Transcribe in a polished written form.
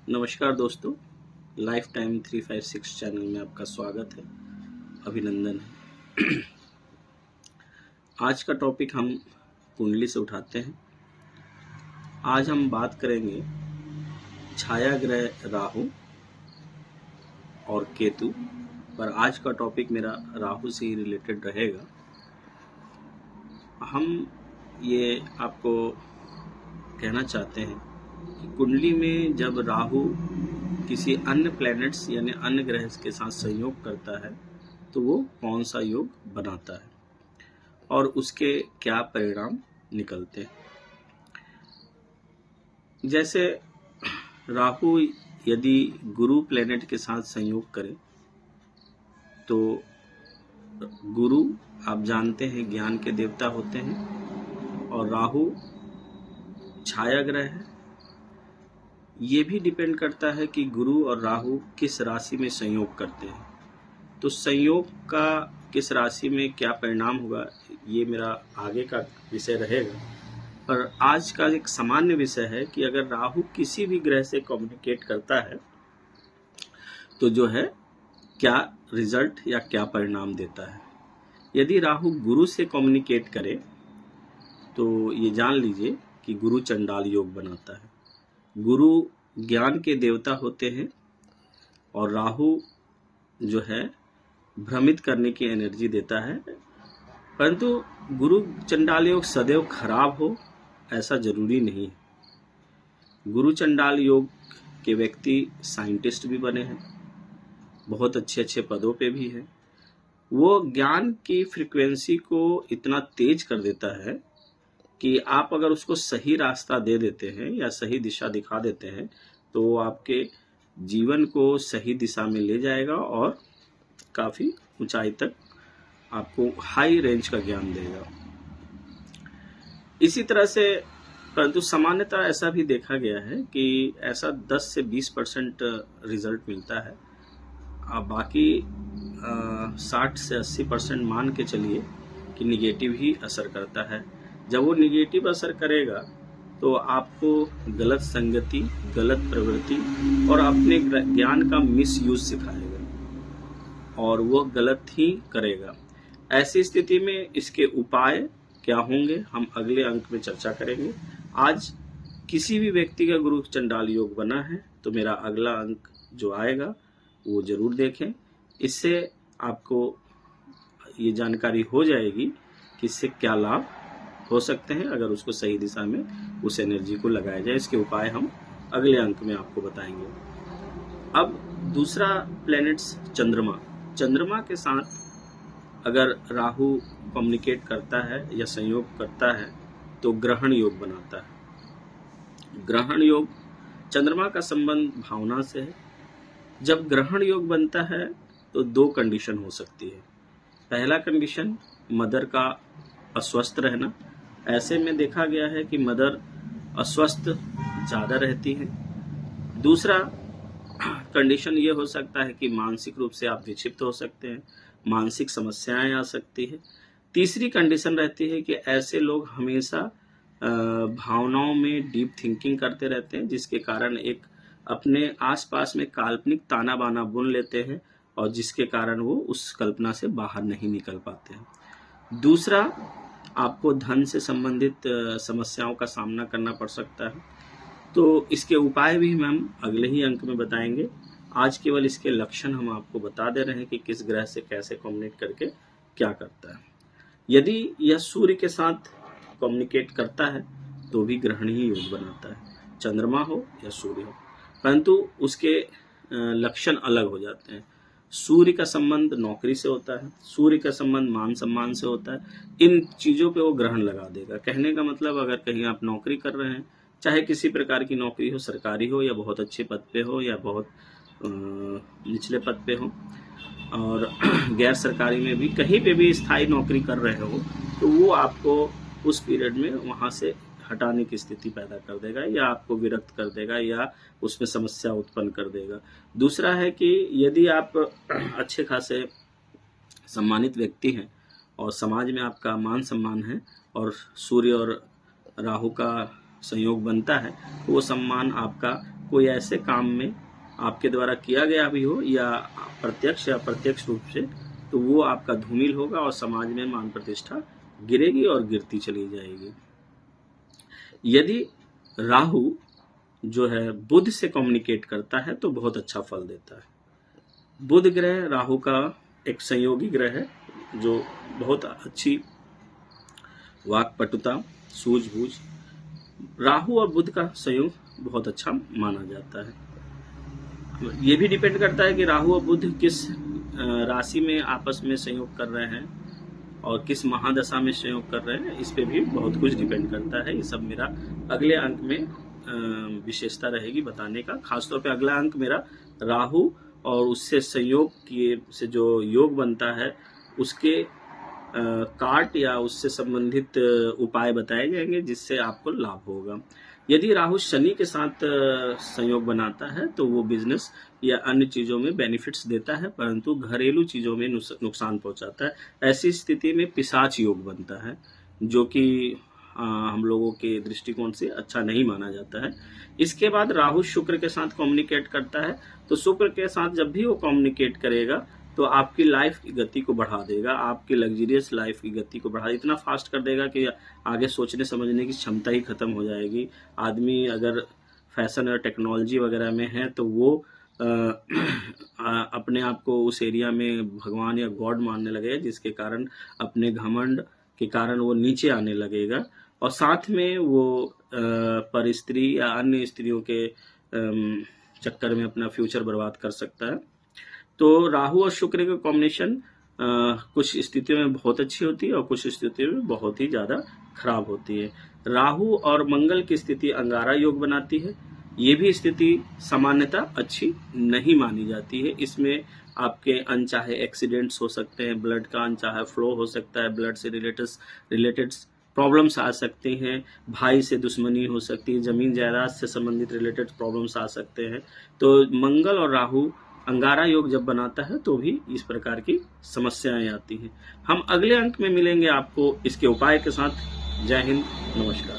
नमस्कार दोस्तों, life time 356 channel में आपका स्वागत है, अभिनंदन है। आज का टॉपिक हम कुंडली से उठाते हैं। आज हम बात करेंगे छाया ग्रह राहु और केतु पर। आज का टॉपिक मेरा राहु से ही रिलेटेड रहेगा। हम ये आपको कहना चाहते हैं कि कुंडली में जब राहु किसी अन्य प्लैनेट्स यानी अन्य ग्रह के साथ संयोग करता है तो वो कौन सा योग बनाता है और उसके क्या परिणाम निकलते हैं। जैसे राहु यदि गुरु प्लैनेट के साथ संयोग करे तो गुरु आप जानते हैं ज्ञान के देवता होते हैं और राहु छाया ग्रह है। ये भी डिपेंड करता है कि गुरु और राहु किस राशि में संयोग करते हैं, तो संयोग का किस राशि में क्या परिणाम होगा ये मेरा आगे का विषय रहेगा। पर आज का एक सामान्य विषय है कि अगर राहु किसी भी ग्रह से कम्युनिकेट करता है तो जो है क्या रिजल्ट या क्या परिणाम देता है। यदि राहु गुरु से कम्युनिकेट करे तो ये जान लीजिए कि गुरु चंडाल योग बनाता है। गुरु ज्ञान के देवता होते हैं और राहु जो है भ्रमित करने की एनर्जी देता है, परंतु गुरु चंडाल योग सदैव खराब हो ऐसा जरूरी नहीं है। गुरु चंडाल योग के व्यक्ति साइंटिस्ट भी बने हैं, बहुत अच्छे अच्छे पदों पे भी हैं। वो ज्ञान की फ्रीक्वेंसी को इतना तेज कर देता है कि आप अगर उसको सही रास्ता दे देते हैं या सही दिशा दिखा देते हैं तो वो आपके जीवन को सही दिशा में ले जाएगा और काफ़ी ऊंचाई तक आपको हाई रेंज का ज्ञान देगा। इसी तरह से परंतु सामान्यतः ऐसा भी देखा गया है कि ऐसा 10 से 20% रिजल्ट मिलता है। बाकी 60 से 80% मान के चलिए कि निगेटिव ही असर करता है। जब वो निगेटिव असर करेगा तो आपको गलत संगति, गलत प्रवृत्ति और अपने ज्ञान का मिसयूज सिखाएगा और वो गलत ही करेगा। ऐसी स्थिति में इसके उपाय क्या होंगे हम अगले अंक में चर्चा करेंगे। आज किसी भी व्यक्ति का गुरु चंडाल योग बना है तो मेरा अगला अंक जो आएगा वो जरूर देखें। इससे आपको ये जानकारी हो जाएगी कि इससे क्या लाभ हो सकते हैं अगर उसको सही दिशा में उस एनर्जी को लगाया जाए। इसके उपाय हम अगले अंक में आपको बताएंगे। अब दूसरा प्लैनेट्स चंद्रमा के साथ अगर राहु कम्युनिकेट करता है या संयोग करता है तो ग्रहण योग बनाता है। ग्रहण योग चंद्रमा का संबंध भावना से है। जब ग्रहण योग बनता है तो दो कंडीशन हो सकती है। पहला कंडीशन मदर का अस्वस्थ रहना। ऐसे में देखा गया है कि मदर अस्वस्थ ज़्यादा रहती है। दूसरा कंडीशन ये हो सकता है कि मानसिक रूप से आप विक्षिप्त हो सकते हैं, मानसिक समस्याएं आ सकती है। तीसरी कंडीशन रहती है कि ऐसे लोग हमेशा भावनाओं में डीप थिंकिंग करते रहते हैं, जिसके कारण एक अपने आसपास में काल्पनिक ताना बाना बुन लेते हैं और जिसके कारण वो उस कल्पना से बाहर नहीं निकल पाते हैं। दूसरा, आपको धन से संबंधित समस्याओं का सामना करना पड़ सकता है। तो इसके उपाय भी हम अगले ही अंक में बताएंगे। आज केवल इसके लक्षण हम आपको बता दे रहे हैं कि किस ग्रह से कैसे कम्युनिकेट करके क्या करता है। यदि यह सूर्य के साथ कम्युनिकेट करता है तो भी ग्रहण ही योग बनाता है, चंद्रमा हो या सूर्य हो, परंतु उसके लक्षण अलग हो जाते हैं। सूर्य का संबंध नौकरी से होता है, सूर्य का संबंध मान सम्मान से होता है। इन चीज़ों पे वो ग्रहण लगा देगा। कहने का मतलब अगर कहीं आप नौकरी कर रहे हैं, चाहे किसी प्रकार की नौकरी हो, सरकारी हो या बहुत अच्छे पद पे हो या बहुत निचले पद पे हो, और गैर सरकारी में भी कहीं पे भी स्थायी नौकरी कर रहे हो तो वो आपको उस पीरियड में वहाँ से हटाने की स्थिति पैदा कर देगा या आपको विरक्त कर देगा या उसमें समस्या उत्पन्न कर देगा। दूसरा है कि यदि आप अच्छे खासे सम्मानित व्यक्ति हैं और समाज में आपका मान सम्मान है और सूर्य और राहु का संयोग बनता है तो वो सम्मान आपका कोई ऐसे काम में आपके द्वारा किया गया भी हो या प्रत्यक्ष या अप्रत्यक्ष रूप से, तो वो आपका धूमिल होगा और समाज में मान प्रतिष्ठा गिरेगी और गिरती चली जाएगी। यदि राहु जो है बुध से कम्युनिकेट करता है तो बहुत अच्छा फल देता है। बुध ग्रह राहु का एक संयोगी ग्रह है जो बहुत अच्छी वाक्पटुता, सूझबूझ, राहु और बुध का संयोग बहुत अच्छा माना जाता है। ये भी डिपेंड करता है कि राहु और बुध किस राशि में आपस में संयोग कर रहे हैं और किस महादशा में संयोग कर रहे हैं, इस पे भी बहुत कुछ डिपेंड करता है। ये सब मेरा अगले अंक में विशेषता रहेगी बताने का। खासतौर पे अगला अंक मेरा राहु और उससे संयोग किए से जो योग बनता है उसके काट या उससे संबंधित उपाय बताए जाएंगे जिससे आपको लाभ होगा। यदि राहु शनि के साथ संयोग बनाता है तो वो बिजनेस या अन्य चीज़ों में बेनिफिट्स देता है, परंतु घरेलू चीज़ों में नुकसान पहुंचाता है। ऐसी स्थिति में पिशाच योग बनता है जो कि हम लोगों के दृष्टिकोण से अच्छा नहीं माना जाता है। इसके बाद राहु शुक्र के साथ कम्युनिकेट करता है, तो शुक्र के साथ जब भी वो कम्युनिकेट करेगा तो आपकी लाइफ की गति को बढ़ा देगा, आपकी लग्जरियस लाइफ की गति को बढ़ा इतना फास्ट कर देगा कि आगे सोचने समझने की क्षमता ही खत्म हो जाएगी। आदमी अगर फैशन और टेक्नोलॉजी वगैरह में है तो वो अपने आप को उस एरिया में भगवान या गॉड मानने लगेगा, जिसके कारण अपने घमंड के कारण वो नीचे आने लगेगा और साथ में वो पर स्त्री या अन्य स्त्रियों के चक्कर में अपना फ्यूचर बर्बाद कर सकता है। तो राहु और शुक्र का कॉम्बिनेशन कुछ स्थितियों में बहुत अच्छी होती है और कुछ स्थितियों में बहुत ही ज़्यादा खराब होती है। राहु और मंगल की स्थिति अंगारा योग बनाती है। ये भी स्थिति सामान्यतः अच्छी नहीं मानी जाती है। इसमें आपके अनचाहे एक्सीडेंट्स हो सकते हैं, ब्लड का अनचाहा फ्लो हो सकता है, ब्लड से रिलेटेड प्रॉब्लम्स आ सकते हैं, भाई से दुश्मनी हो सकती है, जमीन जायदाद से संबंधित रिलेटेड प्रॉब्लम्स आ सकते हैं। तो मंगल और राहु अंगारा योग जब बनाता है तो भी इस प्रकार की समस्याएं आती हैं। हम अगले अंक में मिलेंगे आपको इसके उपाय के साथ। जय हिंद, नमस्कार।